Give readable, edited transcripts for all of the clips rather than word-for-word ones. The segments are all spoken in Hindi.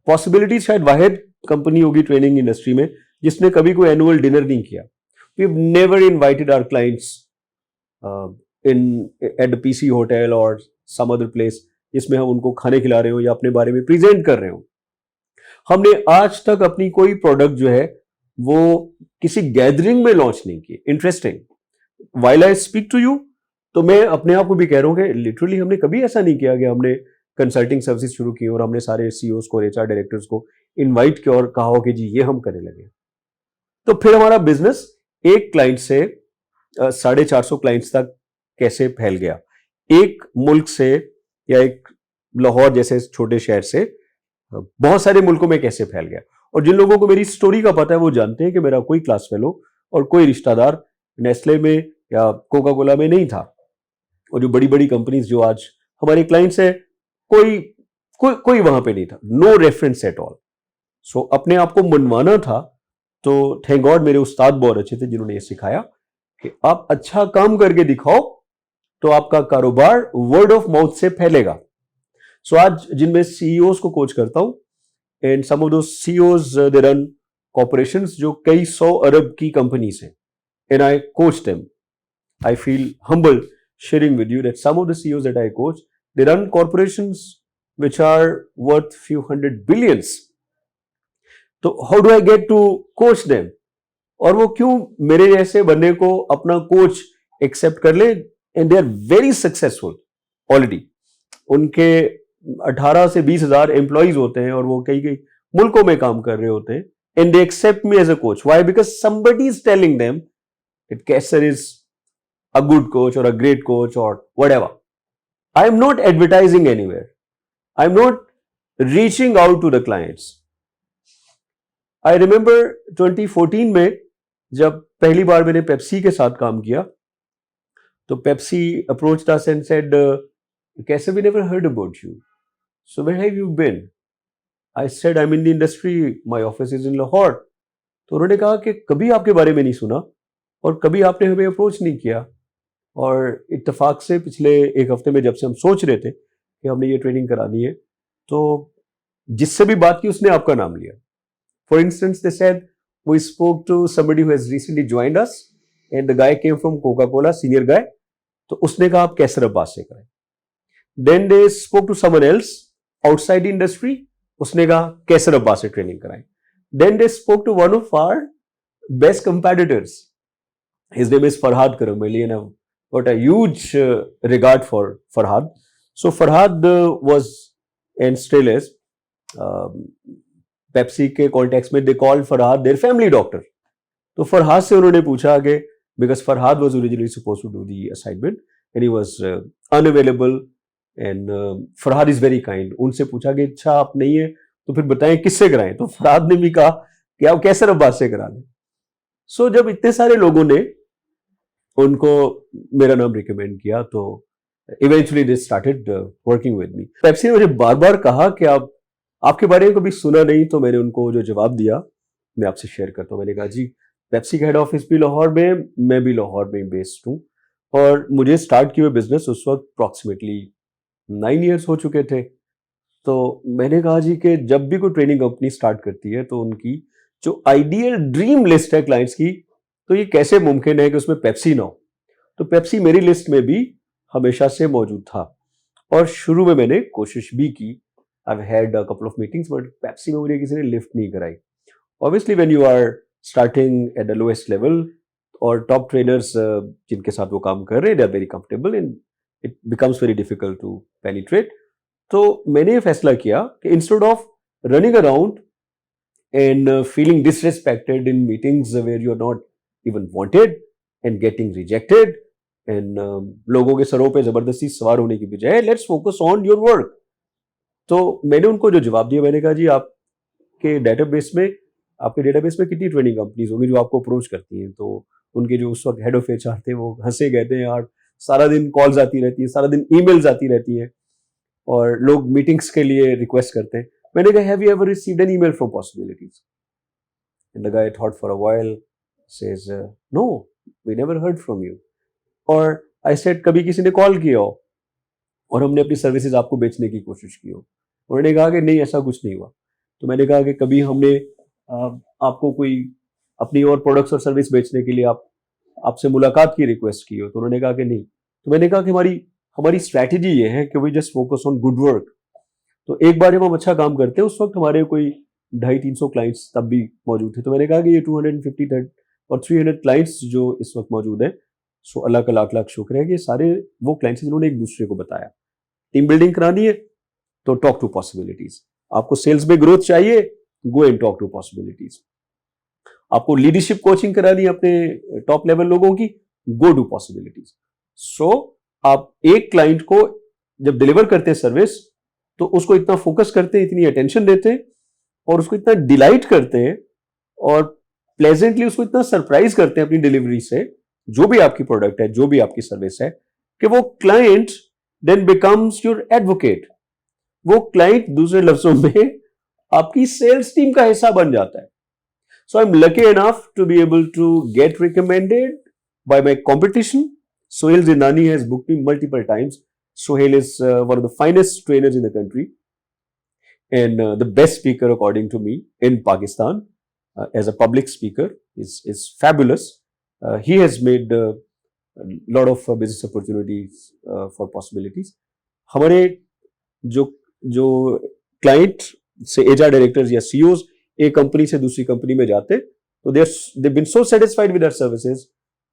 पॉसिबिलिटी शायद वाहिद कंपनी होगी ट्रेनिंग इंडस्ट्री में जिसने कभी कोई एनुअल डिनर नहीं किया. We have never invited our clients in at the PC hotel और सम अदर प्लेस जिसमें हम उनको खाने खिला रहे हो या अपने बारे में प्रेजेंट कर रहे हो. हमने आज तक अपनी कोई प्रोडक्ट जो है वो किसी गैदरिंग में लॉन्च नहीं की. Interesting. While I speak to you, तो मैं अपने आप को भी कह रहा हूं कि लिटरली हमने कभी ऐसा नहीं किया कि हमने कंसल्टिंग सर्विसेज शुरू की और हमने सारे सीईओज को, एचआर डायरेक्टर्स को इनवाइट किया और कहा हो कि जी ये हम करने लगे. तो फिर हमारा बिजनेस एक क्लाइंट से 450 क्लाइंट्स तक कैसे फैल गया. एक मुल्क से या एक लाहौर जैसे छोटे शहर से बहुत सारे मुल्कों में कैसे फैल गया. और जिन लोगों को मेरी स्टोरी का पता है वो जानते हैं कि मेरा कोई क्लास फेलो और कोई रिश्तेदार नेस्ले में या कोका कोला में नहीं था. और जो बड़ी बड़ी कंपनीज जो आज हमारे क्लाइंट्स है कोई कोई कोई वहां पे नहीं था. No reference at all. So अपने आप को मनवाना था. तो थैंक गॉड मेरे उस्ताद बहुत अच्छे थे जिन्होंने ये सिखाया कि आप अच्छा काम करके दिखाओ तो आपका कारोबार वर्ड ऑफ माउथ से फैलेगा. सो आज जिनमें सीईओज को कोच करता हूं and some of those CEOs they run corporations जो कई 100 अरब की कंपनीज हैं and I coach them. I feel humble sharing with you that some of the CEOs that I coach, they run corporations which are worth few hundred billions. तो how do I get to coach them? और वो क्यों मेरे जैसे बंदे को अपना कोच एक्सेप्ट कर ले and they are very successful already. उनके 18 से 20 हजार एम्प्लॉइज होते हैं और वो कई कई मुल्कों में काम कर रहे होते हैं and they accept me as a coach. Why? Because somebody is telling them that Kesar is a good coach or a great coach or whatever. I am not advertising anywhere. I am not reaching out to the clients. I remember 2014 में जब पहली बार मैंने पेप्सी के साथ काम किया तो Pepsi approached us and said, Kesar, we never heard about you. So where have you been? I said, I'm in the industry. My office is in Lahore. तो उन्होंने कहा कि कभी आपके बारे में नहीं सुना और कभी आपने हमें अप्रोच नहीं किया. और इत्तेफाक से पिछले एक हफ्ते में जब से हम सोच रहे थे कि हमने ये ट्रेनिंग करानी है तो जिससे भी बात की उसने आपका नाम लिया. For instance they said we spoke to somebody who has recently joined us and the guy came from Coca Cola, senior guy. तो उसने कहा आप कैसर अब्बास से करें. Then they spoke to someone else outside the industry. उसने कहा कैसर अब्बास से ट्रेनिंग कराएं. Then they spoke to one of our best competitors. His name is Farhad Karmali and got a huge regard for Farhad. So Farhad was and still is Pepsi के context में they called Farhad their family doctor. तो फरहाद से उन्होंने पूछा कि because Farhad was originally supposed to do the assignment and he was unavailable and Farhad is very kind. उनसे पूछा कि अच्छा आप नहीं है तो फिर बताएं किससे कराएं. तो फरहाद ने भी कहा कि आप कैसर अब्बास से करा दें. सो जब इतने सारे लोगों ने उनको मेरा नाम रिकमेंड किया तो eventually they started working with me. Pepsi ने मुझे बार बार कहा कि आप आपके बारे में कभी सुना नहीं. तो मैंने उनको जो जवाब दिया मैं आपसे शेयर करता हूँ. मैंने कहा जी पेप्सी का हेड ऑफिस भी लाहौर में, मैं भी लाहौर में बेस्ड हूँ और मुझे स्टार्ट किए हुए बिजनेस उस वक्त अप्रॉक्सीमेटली 9 ईयर्स हो चुके थे. तो मैंने कहा जी कि जब भी कोई ट्रेनिंग कंपनी स्टार्ट करती है तो उनकी जो आइडियल ड्रीम लिस्ट है क्लाइंट्स की, तो ये कैसे मुमकिन है कि उसमें पेप्सी ना हो. तो पेप्सी मेरी लिस्ट में भी हमेशा से मौजूद था और शुरू में मैंने कोशिश भी की. I had a couple of meetings but Pepsi में मुझे किसी ने लिफ्ट नहीं कराई. Obviously when you are starting at the lowest level और टॉप ट्रेनर्स जिनके साथ वो काम कर रहे हैं they are very comfortable and it becomes very difficult to penetrate. तो मैंने ये फैसला किया कि instead of running around and feeling disrespected in meetings where you are not even wanted and getting rejected and लोगों के सरों पे जबरदस्ती सवार होने की बजाय let's focus on your work. तो मैंने उनको जो जवाब दिया मैंने कहा जी आपके डेटाबेस में कितनी ट्रेनिंग कंपनीज होंगी जो आपको अप्रोच करती हैं. तो उनके जो उस वक्त हेड ऑफ एचआर थे वो हंसे कहते हैं यार सारा दिन कॉल्स आती रहती है, सारा दिन ईमेल्स आती रहती है और लोग मीटिंग्स के लिए रिक्वेस्ट करते हैं. मैंने कहा have you ever received an email from Possibilities? And the guy thought for a while says no we never heard from you. और आई सेड कभी किसी ने कॉल किया हो और हमने अपनी सर्विसेज आपको बेचने की कोशिश की हो? उन्होंने कहा कि नहीं ऐसा कुछ नहीं हुआ. तो मैंने कहा कि कभी हमने आपको कोई अपनी और प्रोडक्ट्स और सर्विस बेचने के लिए आपसे मुलाकात की रिक्वेस्ट की हो, तो उन्होंने कहा कि नहीं। तो मैंने कहा कि हमारी स्ट्रैटेजी ये है कि we just focus on good work. तो एक बार जब हम अच्छा काम करते हैं, उस वक्त हमारे कोई 250-300 क्लाइंट्स तब भी मौजूद थे। तो मैंने कहा कि ये 250 और 300 क्लाइंट्स जो इस वक्त मौजूद है, सो अल्लाह का लाख लाख शुक्र है कि सारे वो क्लाइंट्स जिन्होंने एक दूसरे को बताया। टीम बिल्डिंग करानी है तो टॉक टू पॉसिबिलिटीज। आपको सेल्स में ग्रोथ चाहिए, go and talk to possibilities. आपको लीडरशिप कोचिंग करानी है अपने टॉप लेवल लोगों की, गो टू पॉसिबिलिटीज। सो आप एक क्लाइंट को जब डिलीवर करते हैं सर्विस, तो उसको इतना फोकस करते हैं, इतनी अटेंशन देते हैं और उसको इतना डिलाइट करते हैं और प्लेजेंटली उसको इतना सरप्राइज करते हैं अपनी डिलीवरी से, जो भी आपकी प्रोडक्ट है, जो भी आपकी सर्विस है, कि वो client then becomes your advocate. वो क्लाइंट दूसरे लफ्जों में आपकी सेल्स टीम का हिस्सा बन जाता है। So I am lucky enough to be able to get recommended by my competition. Sohail Zindani has booked me multiple times. Sohail is one of the finest trainers in the country and the best speaker according to me in Pakistan as a public speaker. Is fabulous. He has made a lot of business opportunities for possibilities. हमारे जो क्लाइंट से एचआर डायरेक्टर्स या सीईओज एक कंपनी से दूसरी कंपनी में जाते, तो they've been so satisfied with our services,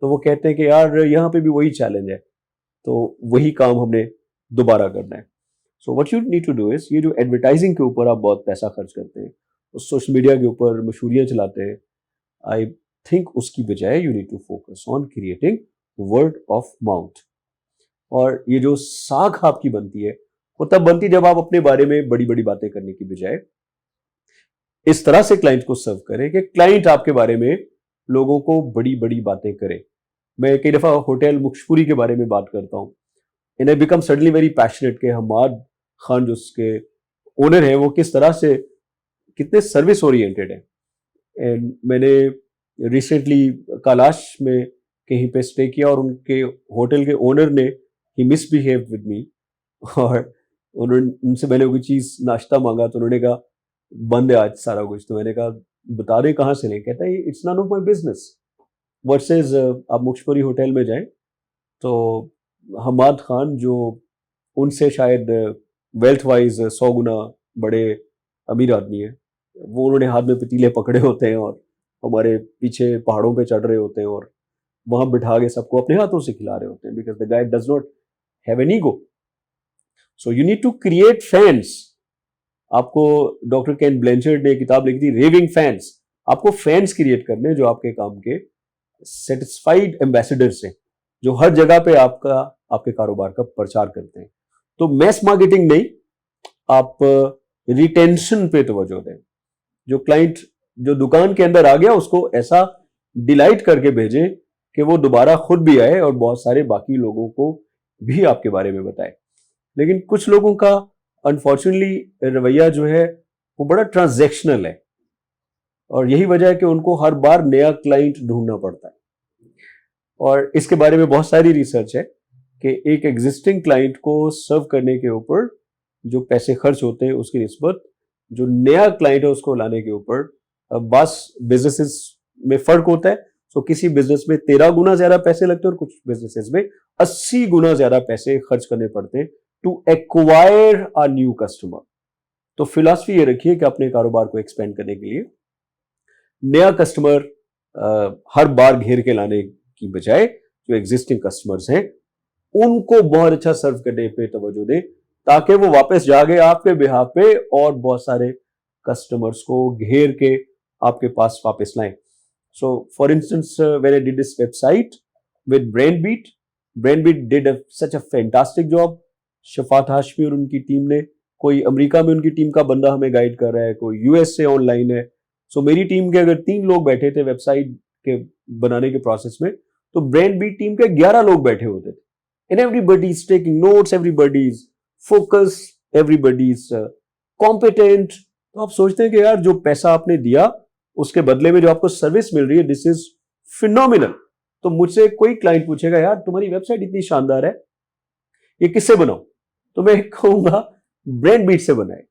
तो वो कहते हैं कि यार यहाँ पे भी वही चैलेंज है, तो वही काम हमने दोबारा करना है. So what you need to do is, ये जो एडवर्टाइजिंग के ऊपर आप बहुत पैसा खर्च करते हैं, सोशल मीडिया के ऊपर मशहूरियां चलाते हैं, आई थिंक उसकी बजाय you need to focus on creating word of mouth. और ये जो साख आपकी बनती है, वो तब बनती जब आप अपने बारे में बड़ी बड़ी बातें करने की बजाय इस तरह से क्लाइंट को सर्व करें कि क्लाइंट आपके बारे में लोगों को बड़ी बड़ी बातें करे. मैं कई दफा होटल मुक्शपुरी के बारे में बात करता हूँ, and I become suddenly very passionate कि हमाद खान जो उसके ओनर है, वो किस तरह से कितने सर्विस ओरिएंटेड है. एंड मैंने रिसेंटली कैलाश में कहीं पे स्टे किया और उनके होटल के ओनर ने ही मिसबिहेव विद मी, और उनसे मैंने कोई चीज नाश्ता मांगा तो उन्होंने कहा बंद है आज सारा कुछ. तो मैंने कहा बता दें कहाँ से लें. कहता है it's none of my business. Versus आप मुक्शपुरी होटल में जाएं तो हमाद खान जो उनसे शायद वेल्थ वाइज 100 गुना बड़े अमीर आदमी है, वो उन्होंने हाथ में पतीले पकड़े होते हैं और हमारे पीछे पहाड़ों पे चढ़ रहे होते हैं और वहां बिठा के सबको अपने हाथों से खिला रहे होते हैं, because the guy does not have an ego. So you need to create fans. आपको डॉक्टर केन ब्लैंचर्ड ने किताब लिखी थी रेविंग फैंस. आपको फैंस क्रिएट करने जो आपके काम के सेटिस्फाइड एम्बेसडर्स हैं, जो हर जगह पे आपके कारोबार का प्रचार करते हैं. तो मैस मार्केटिंग नहीं, आप रिटेंशन पे तवज्जो दें. जो क्लाइंट जो दुकान के अंदर आ गया उसको ऐसा डिलाइट करके भेजें कि वो दोबारा खुद भी आए और बहुत सारे बाकी लोगों को भी आपके बारे में बताए. लेकिन कुछ लोगों का अनफॉर्चुनेटली रवैया जो है वो बड़ा ट्रांजैक्शनल है, और यही वजह है कि उनको हर बार नया क्लाइंट ढूंढना पड़ता है. और इसके बारे में बहुत सारी रिसर्च है कि एक एग्जिस्टिंग क्लाइंट को सर्व करने के ऊपर जो पैसे खर्च होते हैं उसकी निस्बत जो नया क्लाइंट है उसको लाने के ऊपर बस बिजनेसेस में फर्क होता है. तो किसी बिजनेस में 13 गुना ज्यादा पैसे लगते हैं और कुछ बिजनेसेस में 80 गुना ज्यादा पैसे खर्च करने पड़ते हैं to acquire a new customer. तो फिलॉसफी ये रखिए कि अपने कारोबार को एक्सपेंड करने के लिए नया कस्टमर हर बार घेर के लाने की बजाय जो एग्जिस्टिंग कस्टमर्स हैं उनको बहुत अच्छा सर्व करने पे तवज्जो दें, ताकि वो वापस जाके आपके बिहाफ पे और बहुत सारे कस्टमर्स को घेर के आपके पास वापस लाएं. So for instance when I did this website with Brainbeat did such a fantastic job. Shafat Hashmi और उनकी टीम ने, कोई अमेरिका में उनकी टीम का बंदा हमें गाइड कर रहा है, कोई यूएस से ऑनलाइन है. सो मेरी टीम के अगर 3 लोग बैठे थे वेबसाइट के बनाने के प्रोसेस में, तो ब्रेनबीट टीम के 11 लोग बैठे होते थे. And everybody is taking notes, everybody is focus, everybody is competent. तो आप सोचते हैं कि यार जो पैसा आपने दिया उसके बदले में जो आपको सर्विस मिल रही है, दिस इज फिनोमिनल. तो मुझसे कोई क्लाइंट पूछेगा यार तुम्हारी वेबसाइट इतनी शानदार है, ये किससे बनाऊं, तो मैं कहूंगा ब्रेनबीट से बनाए.